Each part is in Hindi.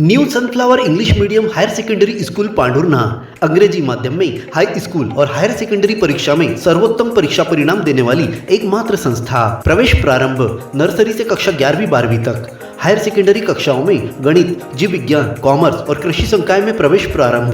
New sunflower English medium higher secondary school Pandhurna अंग्रेजी माध्यम में हाई स्कूल और हायर सेकेंडरी परीक्षा में सर्वोत्तम परीक्षा परिणाम देने वाली एकमात्र संस्था। प्रवेश प्रारंभ नर्सरी से कक्षा 11वीं-12वीं तक। हायर सेकेंडरी कक्षाओं में गणित, जीव विज्ञान, कॉमर्स और कृषि संकाय में प्रवेश प्रारंभ।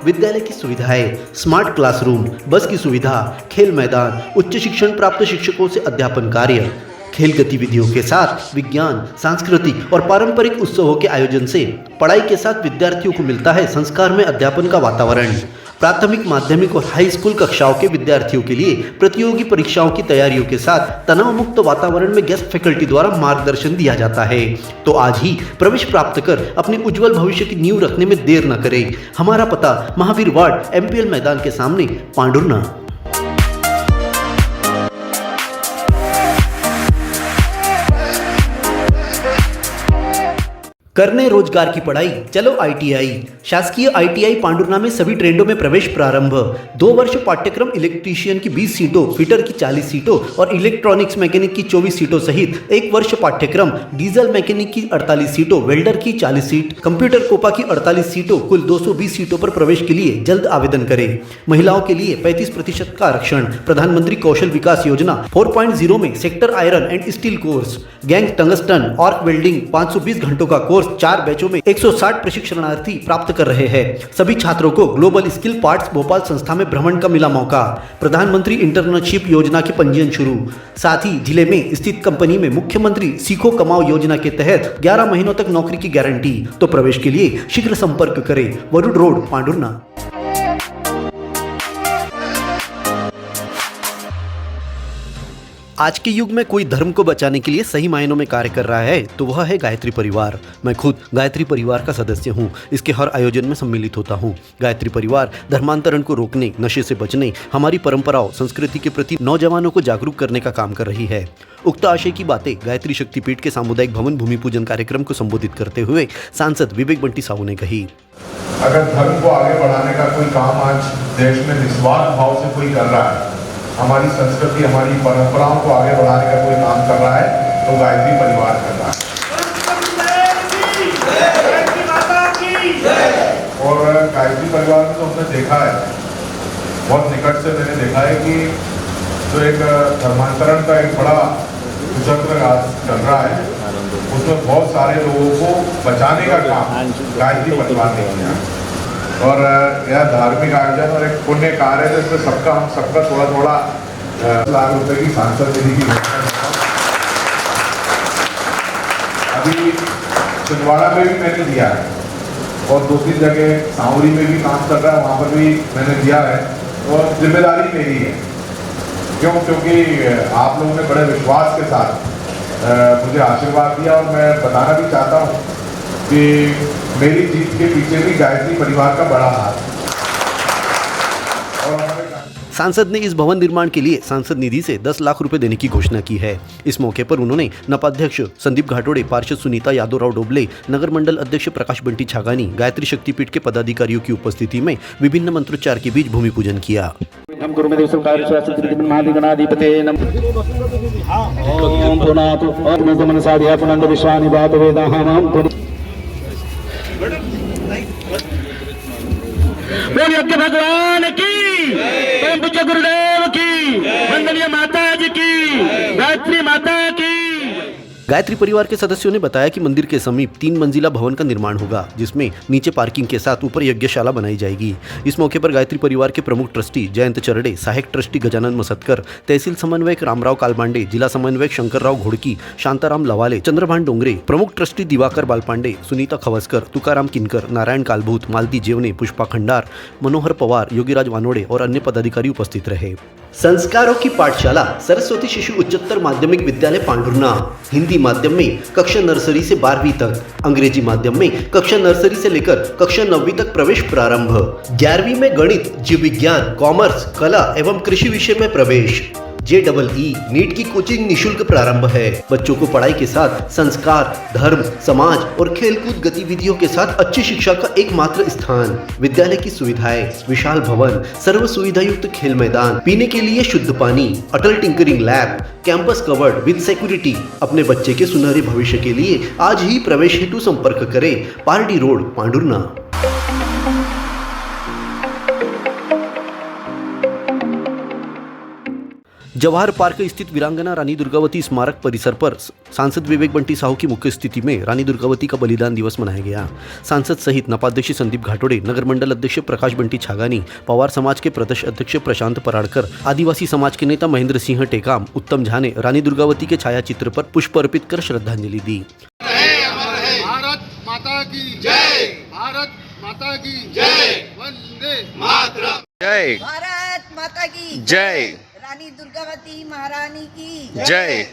विद्यालय की सुविधाएं, स्मार्ट क्लासरूम, बस की सुविधा, खेल मैदान, उच्च शिक्षण प्राप्त शिक्षकों से अध्यापन कार्य, खेल गतिविधियों के साथ विज्ञान, सांस्कृतिक और पारंपरिक उत्सवों के आयोजन से पढ़ाई के साथ विद्यार्थियों को मिलता है संस्कार में अध्यापन का वातावरण। प्राथमिक, माध्यमिक और हाई स्कूल कक्षाओं के विद्यार्थियों के लिए प्रतियोगी परीक्षाओं की तैयारियों के साथ तनाव मुक्त वातावरण में गेस्ट फैकल्टी द्वारा मार्गदर्शन दिया जाता है। तो आज ही प्रवेश प्राप्त कर अपने उज्जवल भविष्य की नींव रखने में देर न करें। हमारा पता महावीर वार्ड, MPL मैदान के सामने, पांढुर्णा। करने रोजगार की पढ़ाई, चलो ITI। शासकीय ITI पांढुर्णा में सभी ट्रेंडों में प्रवेश प्रारंभ। 2 वर्ष पाठ्यक्रम इलेक्ट्रीशियन की 20 सीटों, फिटर की 40 सीटों और इलेक्ट्रॉनिक्स मैकेनिक की 24 सीटों सहित 1 वर्ष पाठ्यक्रम डीजल मैकेनिक की 48 सीटों, वेल्डर की 40 सीट, कंप्यूटर कोपा की 48 सीटों, कुल 220 सीटों पर प्रवेश के लिए जल्द आवेदन करें। महिलाओं के लिए 35% का आरक्षण। प्रधानमंत्री कौशल विकास योजना 4.0 में sector iron and steel course, gang tungsten, arc welding 520 घंटों का कोर्स 4 बैचों में 160 प्रशिक्षणार्थी प्राप्त कर रहे हैं। सभी छात्रों को ग्लोबल स्किल पार्ट्स भोपाल संस्था में भ्रमण का मिला मौका। प्रधानमंत्री इंटर्नशिप योजना के पंजीयन शुरू। साथ ही जिले में स्थित कंपनी में मुख्यमंत्री सीखो कमाओ योजना के तहत 11 महीनों तक नौकरी की गारंटी। तो प्रवेश के लिए शीघ्र संपर्क करें। वरुड रोड, पांढुर्णा। आज के युग में कोई धर्म को बचाने के लिए सही मायनों में कार्य कर रहा है तो वह है गायत्री परिवार। मैं खुद गायत्री परिवार का सदस्य हूँ। इसके हर आयोजन में सम्मिलित होता हूँ। गायत्री परिवार धर्मांतरण को रोकने, नशे से बचने, हमारी परंपराओं, संस्कृति के प्रति नौजवानों को जागरूक करने का काम कर रही है। उक्त आशय की बातें गायत्री शक्तिपीठ के सामुदायिक भवन भूमि पूजन कार्यक्रम को संबोधित करते हुए सांसद विवेक बंटी साहू ने कही। अगर धर्म को आगे बढ़ाने का कोई काम आज देश में निस्वार्थ भाव से कोई कर रहा है, हमारी संस्कृति, हमारी परंपराओं को आगे बढ़ाने का कोई काम कर रहा है तो गायत्री परिवार कर रहा है। और गायत्री परिवार में तो हमने देखा है, बहुत निकट से मैंने देखा है कि जो एक धर्मांतरण का एक बड़ा कुचक्र चल रहा है, उसमें बहुत सारे लोगों को बचाने का काम गायत्री परिवार ने किया। और यह धार्मिक आयोजन और एक पुण्य कार्य है जिसमें हम सबका थोड़ा लाख रुपए की सांसद निधि की घोषणा। अभी छिंदवाड़ा में भी मैंने दिया है और 2-3 जगह सांवरी में भी काम कर रहा है, वहाँ पर भी मैंने दिया है और जिम्मेदारी मेरी है। क्योंकि आप लोगों ने बड़े विश्वास के साथ मुझे आशीर्वाद दिया और मैं बताना भी चाहता हूँ कि मेरी जीत के पीछे भी गायत्री परिवार का बड़ा हाथ है। सांसद ने इस भवन निर्माण के लिए सांसद निधि से 10 लाख रुपए देने की घोषणा की है। इस मौके पर उन्होंने नपाध्यक्ष संदीप घाटोड़े, पार्षद सुनीता यादवराव डोबले, नगर मंडल अध्यक्ष प्रकाश बंटी छागानी, गायत्री शक्तिपीठ के पदाधिकारियों की उपस्थिति में विभिन्न मंत्रोच्चार के बीच भूमि पूजन किया। भगवान की, परम पूज्य गुरुदेव की, वंदनीय माता जी की, गायत्री माता की। गायत्री परिवार के सदस्यों ने बताया कि मंदिर के समीप 3 मंजिला भवन का निर्माण होगा, जिसमें नीचे पार्किंग के साथ ऊपर यज्ञशाला बनाई जाएगी। इस मौके पर गायत्री परिवार के प्रमुख ट्रस्टी जयंत चरडे, सहायक ट्रस्टी गजानन मसतकर, तहसील समन्वयक रामराव कालबांडे, जिला समन्वयक शंकरराव घोड़की, शांताराम लवाले, चंद्रभान डोंगरे, प्रमुख ट्रस्टी दिवाकर बालपांडे, सुनीता खवसकर, तुकाराम किनकर, नारायण कालभूत, मालती जेवने, पुष्पा खंडार, मनोहर पवार, योगीराज वानोड़े और अन्य पदाधिकारी उपस्थित रहे। संस्कारों की पाठशाला सरस्वती शिशु उच्चतर माध्यमिक विद्यालय पांढुर्णा। हिंदी माध्यम में कक्षा नर्सरी से 12वीं तक, अंग्रेजी माध्यम में कक्षा नर्सरी से लेकर कक्षा 9वीं तक प्रवेश प्रारंभ। 11वीं में गणित, जीव विज्ञान, कॉमर्स, कला एवं कृषि विषय में प्रवेश। JEE नीट की कोचिंग निशुल्क प्रारंभ है। बच्चों को पढ़ाई के साथ संस्कार, धर्म, समाज और खेलकूद गतिविधियों के साथ अच्छी शिक्षा का एकमात्र स्थान। विद्यालय की सुविधाएं, विशाल भवन, सर्व सुविधा युक्त खेल मैदान, पीने के लिए शुद्ध पानी, Atal tinkering lab, campus covered with security. अपने बच्चे के सुनहरे भविष्य के लिए आज ही प्रवेश हेतु संपर्क करें। पारडी रोड, पांडुरना। जवाहर पार्क स्थित वीरांगना रानी दुर्गावती स्मारक परिसर पर सांसद विवेक बंटी साहू की मुख्य स्थिति में रानी दुर्गावती का बलिदान दिवस मनाया गया। सांसद सहित नपाध्यक्ष संदीप घाटोड़े, नगर मंडल अध्यक्ष प्रकाश बंटी छागानी, पवार समाज के प्रदेश अध्यक्ष प्रशांत पराड़कर, आदिवासी समाज के नेता महेंद्र सिंह टेकाम, उत्तम झा ने रानी दुर्गावती के छायाचित्र पर पुष्प अर्पित कर श्रद्धांजलि दी। भारत माता की जय, भारत माता की जय, वंदे मातरम। जय भारत माता की जय, रानी दुर्गावती महारानी की जय,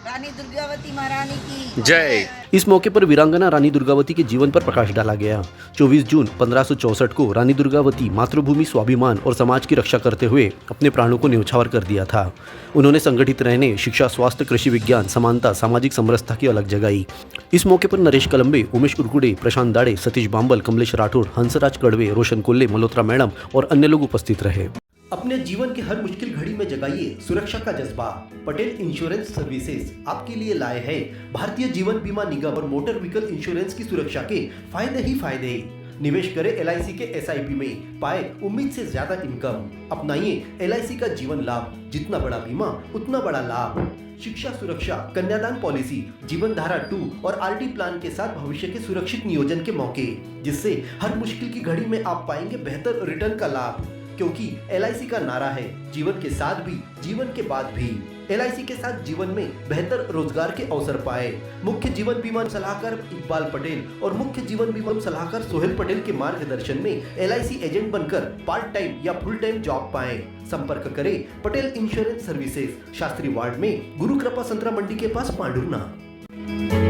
रानी दुर्गावती महारानी की जय। इस मौके पर वीरांगना रानी दुर्गावती के जीवन पर प्रकाश डाला गया। 24 जून 1564 को रानी दुर्गावती मातृभूमि, स्वाभिमान और समाज की रक्षा करते हुए अपने प्राणों को न्यौछावर कर दिया था। उन्होंने संगठित रहने, शिक्षा, स्वास्थ्य, कृषि विज्ञान, समानता, सामाजिक समरसता की अलग जगाई। इस मौके पर नरेश कलम्बे, उमेश उरकुड़े, प्रशांत दाड़े, सतीश बांबल, कमलेश राठौड़, हंसराज कड़वे, रोशन कोल्ले, मल्होत्रा मैडम और अन्य लोग उपस्थित रहे। अपने जीवन के हर मुश्किल घड़ी में जगाइए सुरक्षा का जज्बा। पटेल इंश्योरेंस सर्विसेज आपके लिए लाए हैं भारतीय जीवन बीमा निगम और मोटर व्हीकल इंश्योरेंस की सुरक्षा के फायदे ही फायदे। निवेश करें LIC के SIP में, पाए उम्मीद से ज्यादा इनकम। अपनाइए LIC का जीवन लाभ, जितना बड़ा बीमा उतना बड़ा लाभ। शिक्षा सुरक्षा, कन्यादान पॉलिसी, जीवन धारा 2 और RD प्लान के साथ भविष्य के सुरक्षित नियोजन के मौके, जिससे हर मुश्किल की घड़ी में आप पाएंगे बेहतर रिटर्न का लाभ। क्योंकि LIC का नारा है जीवन के साथ भी, जीवन के बाद भी। LIC के साथ जीवन में बेहतर रोजगार के अवसर पाए। मुख्य जीवन बीमा सलाहकार इकबाल पटेल और मुख्य जीवन बीमा सलाहकार सोहेल पटेल के मार्गदर्शन में LIC एजेंट बनकर पार्ट टाइम या फुल टाइम जॉब पाएं। संपर्क करें Patel insurance services, Shastri ward में, गुरु कृपा संतरा मंडी के पास, पांडुरना।